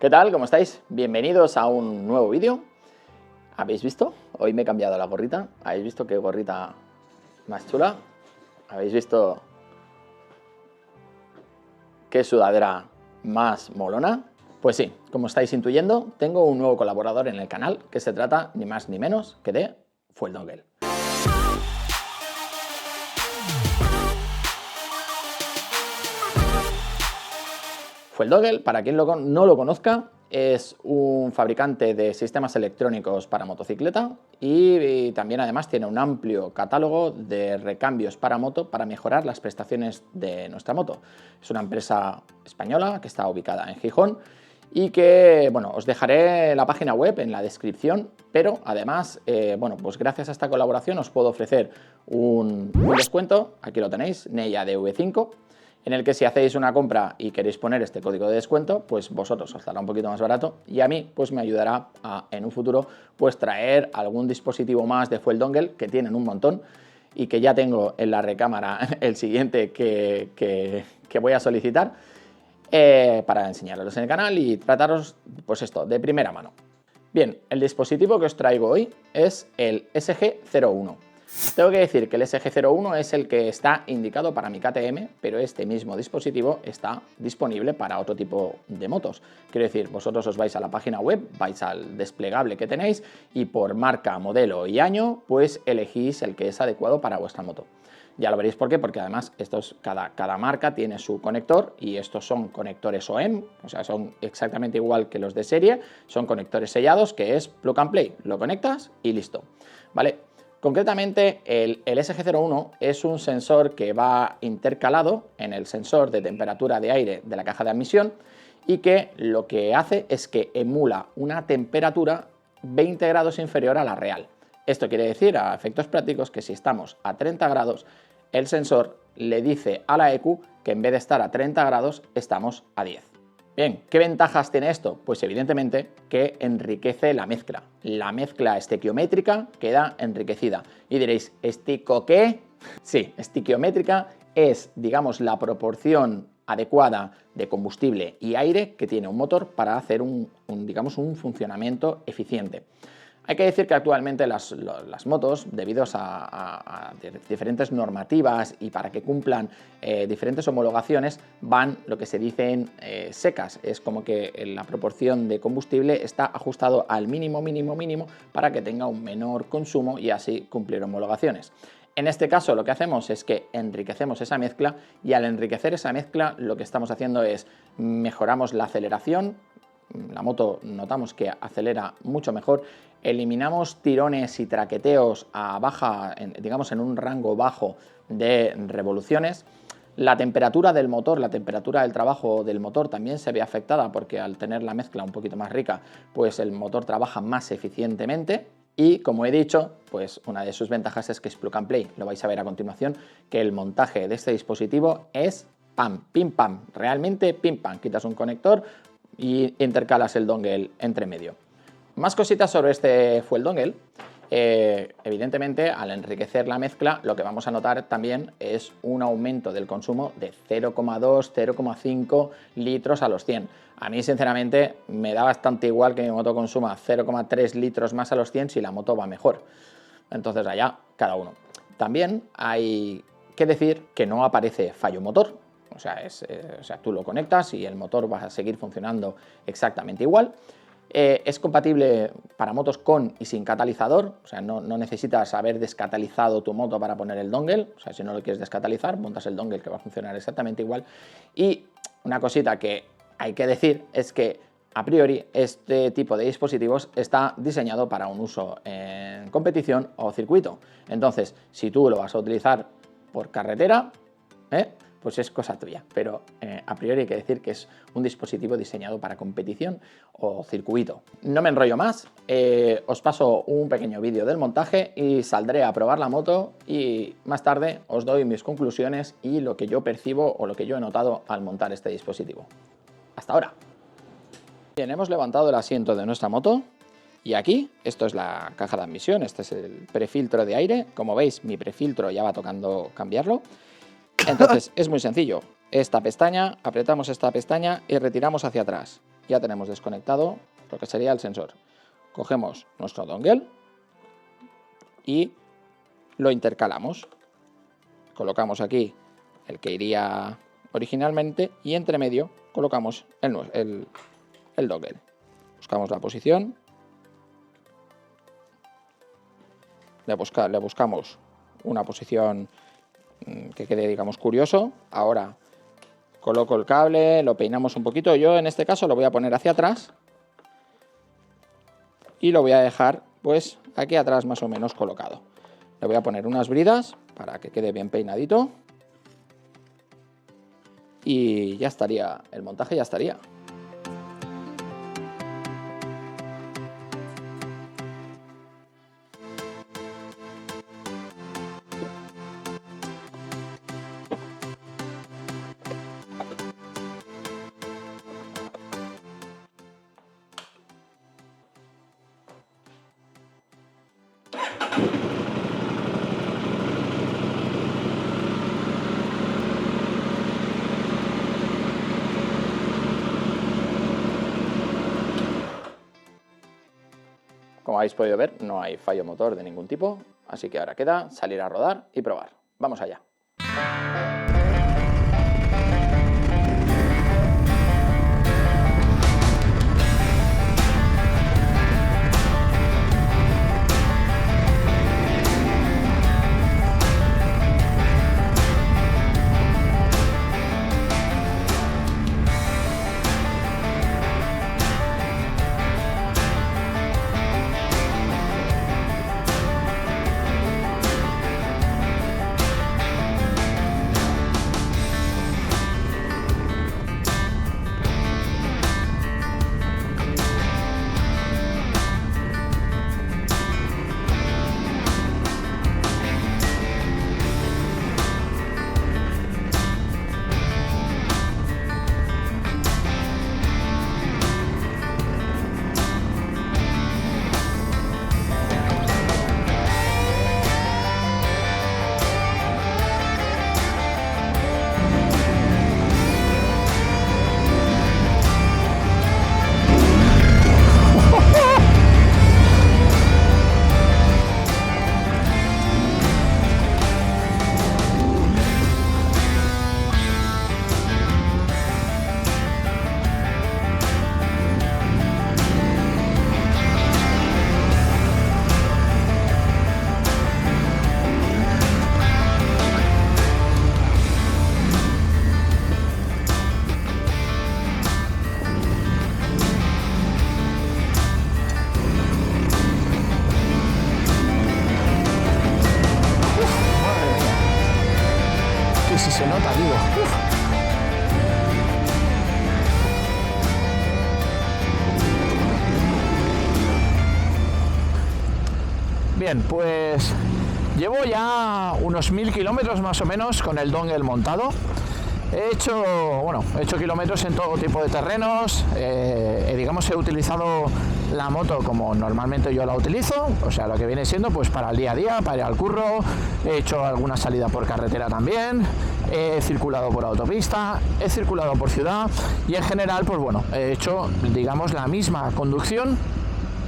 ¿Qué tal? ¿Cómo estáis? Bienvenidos a un nuevo vídeo. ¿Habéis visto? Hoy me he cambiado la gorrita. ¿Habéis visto qué gorrita más chula? ¿Habéis visto qué sudadera más molona? Pues sí, como estáis intuyendo, tengo un nuevo colaborador en el canal que se trata ni más ni menos que de Fueldongle. Fueldongle, para quien no lo conozca, es un fabricante de sistemas electrónicos para motocicleta y también además tiene un amplio catálogo de recambios para moto para mejorar las prestaciones de nuestra moto. Es una empresa española que está ubicada en Gijón y que, bueno, os dejaré la página web en la descripción, pero además, bueno, pues gracias a esta colaboración os puedo ofrecer un descuento, aquí lo tenéis, NEIADV5, en el que si hacéis una compra y queréis poner este código de descuento, pues vosotros os dará un poquito más barato y a mí pues me ayudará a, en un futuro, pues traer algún dispositivo más de Fueldongle, que tienen un montón y que ya tengo en la recámara el siguiente que voy a solicitar para enseñaros en el canal y trataros, pues esto, de primera mano. Bien, el dispositivo que os traigo hoy es el SG01. Tengo que decir que el SG01 es el que está indicado para mi KTM, pero este mismo dispositivo está disponible para otro tipo de motos. Quiero decir, vosotros os vais a la página web, vais al desplegable que tenéis y por marca, modelo y año, pues elegís el que es adecuado para vuestra moto. Ya lo veréis por qué, porque además cada marca tiene su conector y estos son conectores OEM, o sea, son exactamente igual que los de serie, son conectores sellados, que es plug and play, lo conectas y listo, ¿vale? Concretamente, el SG01 es un sensor que va intercalado en el sensor de temperatura de aire de la caja de admisión y que lo que hace es que emula una temperatura 20 grados inferior a la real. Esto quiere decir, a efectos prácticos, que si estamos a 30 grados, el sensor le dice a la ECU que en vez de estar a 30 grados, estamos a 10. Bien, ¿qué ventajas tiene esto? Pues evidentemente que enriquece la mezcla. La mezcla estequiométrica queda enriquecida. Y diréis, ¿estico qué? Sí, estequiométrica es, digamos, la proporción adecuada de combustible y aire que tiene un motor para hacer digamos, un funcionamiento eficiente. Hay que decir que actualmente las motos, debido a diferentes normativas y para que cumplan diferentes homologaciones, van lo que se dicen secas. Es como que la proporción de combustible está ajustado al mínimo para que tenga un menor consumo y así cumplir homologaciones. En este caso lo que hacemos es que enriquecemos esa mezcla y al enriquecer esa mezcla lo que estamos haciendo es mejoramos la aceleración. La moto notamos que acelera mucho mejor, eliminamos tirones y traqueteos a baja, digamos en un rango bajo de revoluciones. La temperatura del motor, la temperatura del trabajo del motor también se ve afectada porque al tener la mezcla un poquito más rica, pues el motor trabaja más eficientemente. Y como he dicho, pues una de sus ventajas es que es plug and play. Lo vais a ver a continuación, que el montaje de este dispositivo es pam, pim pam, realmente pim pam. Quitas un conector y intercalas el dongle entre medio. Más cositas sobre este Fueldongle. Evidentemente, al enriquecer la mezcla, lo que vamos a notar también es un aumento del consumo de 0,2-0,5 litros a los 100. A mí, sinceramente, me da bastante igual que mi moto consuma 0,3 litros más a los 100 si la moto va mejor. Entonces, allá cada uno. También hay que decir que no aparece fallo motor. O sea, tú lo conectas y el motor va a seguir funcionando exactamente igual. Es compatible para motos con y sin catalizador, o sea, no necesitas haber descatalizado tu moto para poner el dongle, o sea, si no lo quieres descatalizar, montas el dongle que va a funcionar exactamente igual. Y una cosita que hay que decir es que a priori este tipo de dispositivos está diseñado para un uso en competición o circuito. Entonces, si tú lo vas a utilizar por carretera, pues es cosa tuya, pero a priori hay que decir que es un dispositivo diseñado para competición o circuito. No me enrollo más, os paso un pequeño vídeo del montaje y saldré a probar la moto y más tarde os doy mis conclusiones y lo que yo percibo o lo que yo he notado al montar este dispositivo. Hasta ahora. Bien, hemos levantado el asiento de nuestra moto y aquí, esto es la caja de admisión, este es el prefiltro de aire. Como veis, mi prefiltro ya va tocando cambiarlo. Entonces es muy sencillo, esta pestaña, apretamos esta pestaña y retiramos hacia atrás. ya tenemos desconectado lo que sería el sensor. Cogemos nuestro dongle y lo intercalamos. Colocamos aquí el que iría originalmente y entre medio colocamos el dongle. Buscamos la posición, le buscamos una posición que quede, digamos, curioso. Ahora coloco el cable, lo peinamos un poquito. Yo en este caso lo voy a poner hacia atrás y lo voy a dejar pues aquí atrás más o menos colocado. Le voy a poner unas bridas para que quede bien peinadito y ya estaría, el montaje ya estaría. Como habéis podido ver, no hay fallo motor de ningún tipo, así que ahora queda salir a rodar y probar. ¡Vamos allá! Si se nota, digo. Bien, pues llevo ya unos 1000 kilómetros más o menos con el dongle montado. He hecho kilómetros en todo tipo de terrenos, digamos he utilizado la moto como normalmente yo la utilizo, o sea, lo que viene siendo pues para el día a día, para ir al curro, he hecho alguna salida por carretera también, he circulado por autopista, he circulado por ciudad y en general pues bueno, he hecho digamos la misma conducción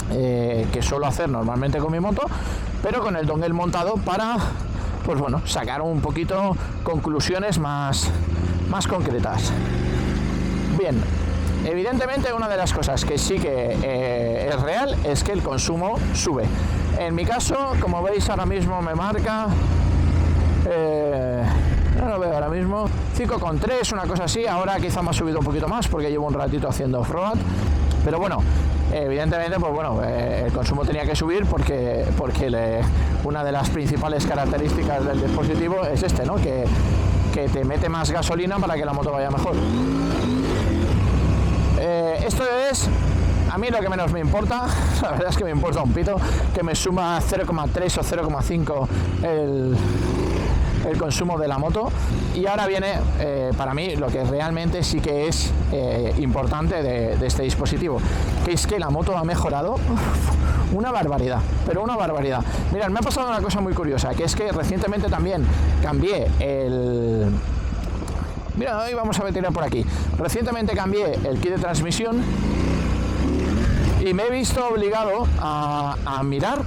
que suelo hacer normalmente con mi moto, pero con el dongle montado para pues bueno, sacar un poquito conclusiones más concretas. Bien, evidentemente una de las cosas que sí que es real es que el consumo sube. En mi caso, como veis ahora mismo me marca, no lo veo ahora mismo, 5,3, una cosa así. Ahora quizá me ha subido un poquito más porque llevo un ratito haciendo off-road, pero bueno, evidentemente pues bueno, el consumo tenía que subir porque una de las principales características del dispositivo es este, ¿no? Que te mete más gasolina para que la moto vaya mejor. Esto es a mí lo que menos me importa, la verdad es que me importa un pito que me suma 0,3 o 0,5 el consumo de la moto. Y ahora viene para mí lo que realmente sí que es importante de este dispositivo, que es que la moto ha mejorado una barbaridad, pero una barbaridad. Mirad, me ha pasado una cosa muy curiosa, que es que recientemente también cambié Mira, hoy vamos a tirar por aquí. Recientemente cambié el kit de transmisión y me he visto obligado a mirar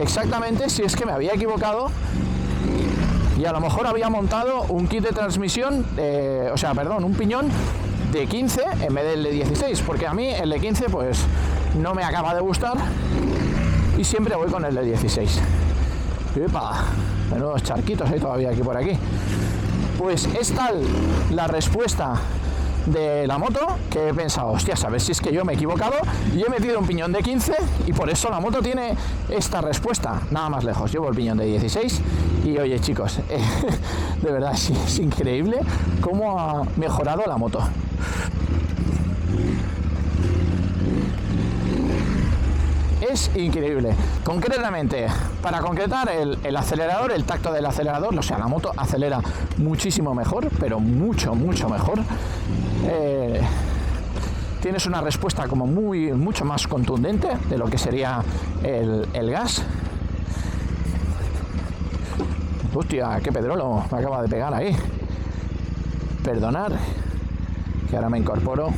exactamente si es que me había equivocado y a lo mejor había montado un kit de transmisión, un piñón de 15 en vez del de 16, porque a mí el de 15 pues no me acaba de gustar y siempre voy con el de 16. ¡Epa! Menudos charquitos hay todavía aquí por aquí. Pues es tal la respuesta de la moto que he pensado, hostia, ¿sabes si es que yo me he equivocado y he metido un piñón de 15 y por eso la moto tiene esta respuesta? Nada más lejos, llevo el piñón de 16 y oye chicos, de verdad es increíble cómo ha mejorado la moto. Es increíble. Concretamente, para concretar, el acelerador, el tacto del acelerador, o sea, la moto acelera muchísimo mejor, pero mucho mejor. Tienes una respuesta como mucho más contundente de lo que sería el gas. Hostia, qué pedrolo me acaba de pegar ahí. Perdonad, que ahora me incorporo.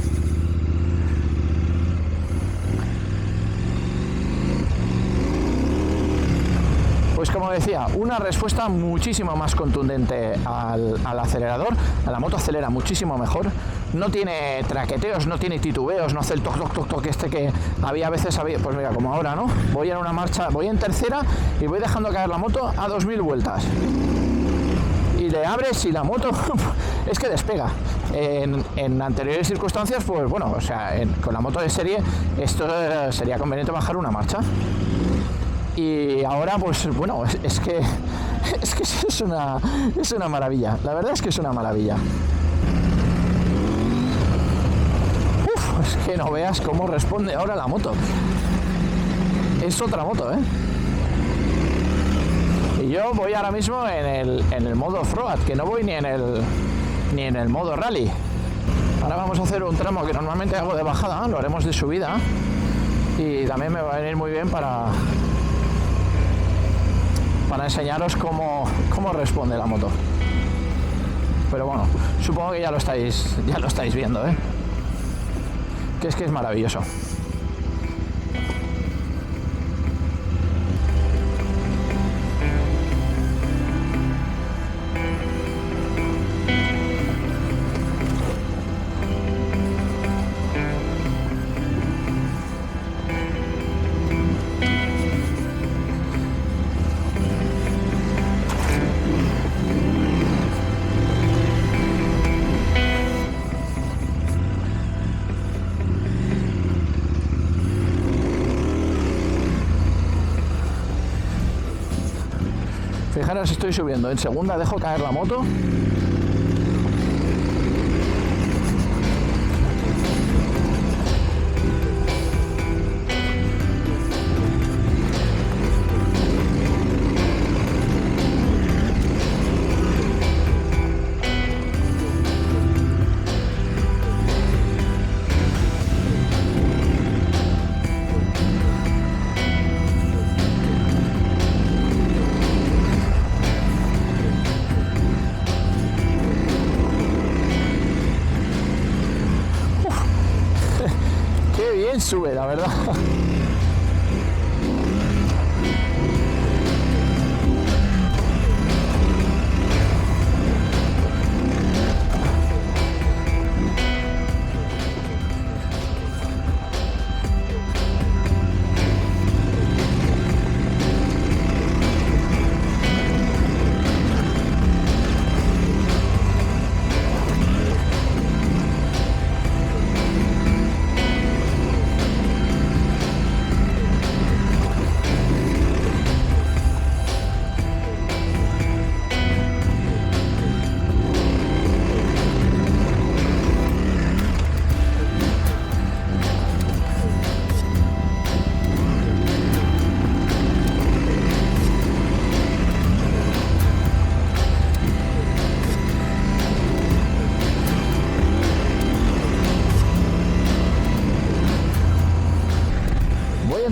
Pues como decía, una respuesta muchísimo más contundente al acelerador. La moto acelera muchísimo mejor. No tiene traqueteos, no tiene titubeos, no hace el toc este que había a veces. Pues mira, como ahora, ¿no? Voy en una marcha, voy en tercera y voy dejando caer la moto a 2000 vueltas. Y le abres y la moto es que despega. En anteriores circunstancias, pues bueno, o sea, con la moto de serie esto sería conveniente bajar una marcha. Y ahora, pues bueno, es que es una maravilla. La verdad es que es una maravilla. Es que no veas cómo responde ahora la moto. Es otra moto, ¿eh? Y yo voy ahora mismo en el modo off-road, que no voy ni en el modo rally. Ahora vamos a hacer un tramo que normalmente hago de bajada, lo haremos de subida. Y también me va a venir muy bien para enseñaros cómo responde la moto. Pero bueno, supongo que ya lo estáis viendo, ¿eh? Que es maravilloso. Fijaros, estoy subiendo. En segunda dejo caer la moto. Sube, la verdad.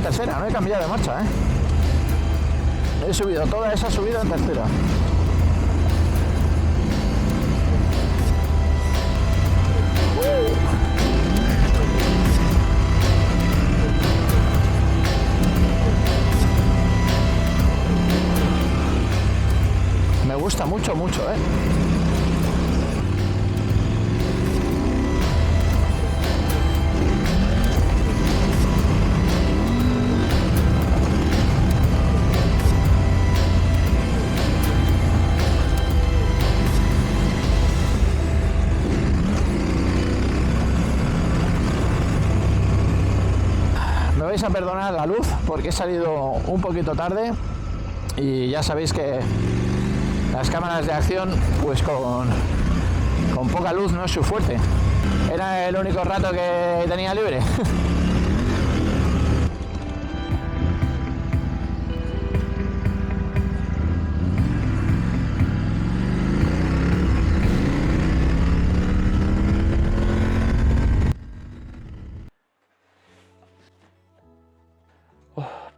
Tercera, no he cambiado de marcha, he subido toda esa subida en tercera. Me gusta mucho, mucho, ¿eh? Me vais a perdonar la luz porque he salido un poquito tarde y ya sabéis que las cámaras de acción pues con poca luz no es su fuerte. Era el único rato que tenía libre.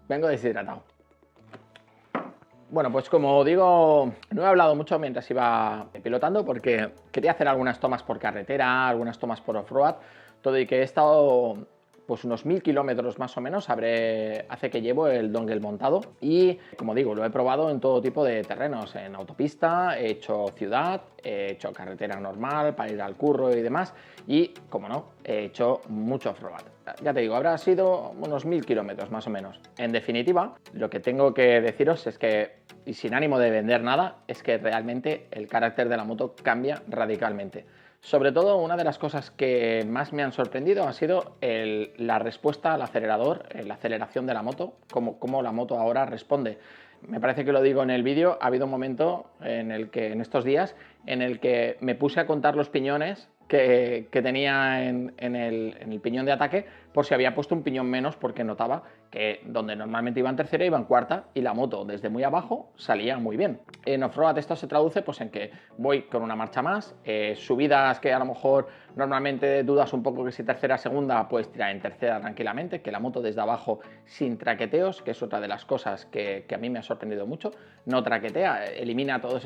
Vengo deshidratado. Bueno, pues como digo, no he hablado mucho mientras iba pilotando porque quería hacer algunas tomas por carretera, algunas tomas por off-road, todo y que he estado pues unos 1000 kilómetros más o menos hace que llevo el dongle montado y, como digo, lo he probado en todo tipo de terrenos, en autopista, he hecho ciudad, he hecho carretera normal para ir al curro y demás y, como no, he hecho mucho off-road. Ya te digo, habrá sido unos 1000 kilómetros más o menos. En definitiva, lo que tengo que deciros es que, y sin ánimo de vender nada, es que realmente el carácter de la moto cambia radicalmente. Sobre todo, una de las cosas que más me han sorprendido ha sido la respuesta al acelerador, la aceleración de la moto, cómo la moto ahora responde. Me parece que lo digo en el vídeo, ha habido un momento en estos días en el que me puse a contar los piñones que tenía en el piñón de ataque por si había puesto un piñón menos, porque notaba que donde normalmente iba en tercera iba en cuarta y la moto desde muy abajo salía muy bien. En off-road esto se traduce pues en que voy con una marcha más, subidas que a lo mejor normalmente dudas un poco que si tercera segunda, pues tirar en tercera tranquilamente, que la moto desde abajo sin traqueteos, que es otra de las cosas que a mí me ha sorprendido mucho, no traquetea, elimina todos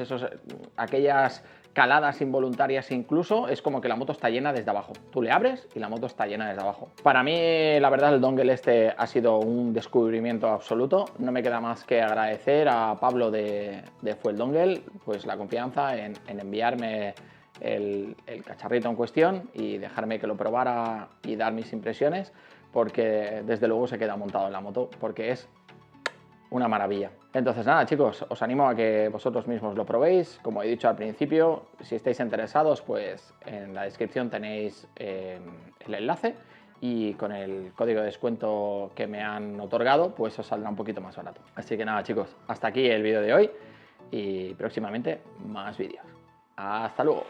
aquellas caladas involuntarias incluso, es como que la moto está llena desde abajo. Tú le abres y la moto está llena desde abajo. Para mí, la verdad, el dongle este ha sido un descubrimiento absoluto. No me queda más que agradecer a Pablo de Fuel Dongle pues la confianza en enviarme el cacharrito en cuestión y dejarme que lo probara y dar mis impresiones, porque desde luego se queda montado en la moto, porque es una maravilla. Entonces nada, chicos, os animo a que vosotros mismos lo probéis. Como he dicho al principio, si estáis interesados, pues en la descripción tenéis el enlace y con el código de descuento que me han otorgado, pues os saldrá un poquito más barato. Así que nada, chicos, hasta aquí el vídeo de hoy y próximamente más vídeos. Hasta luego.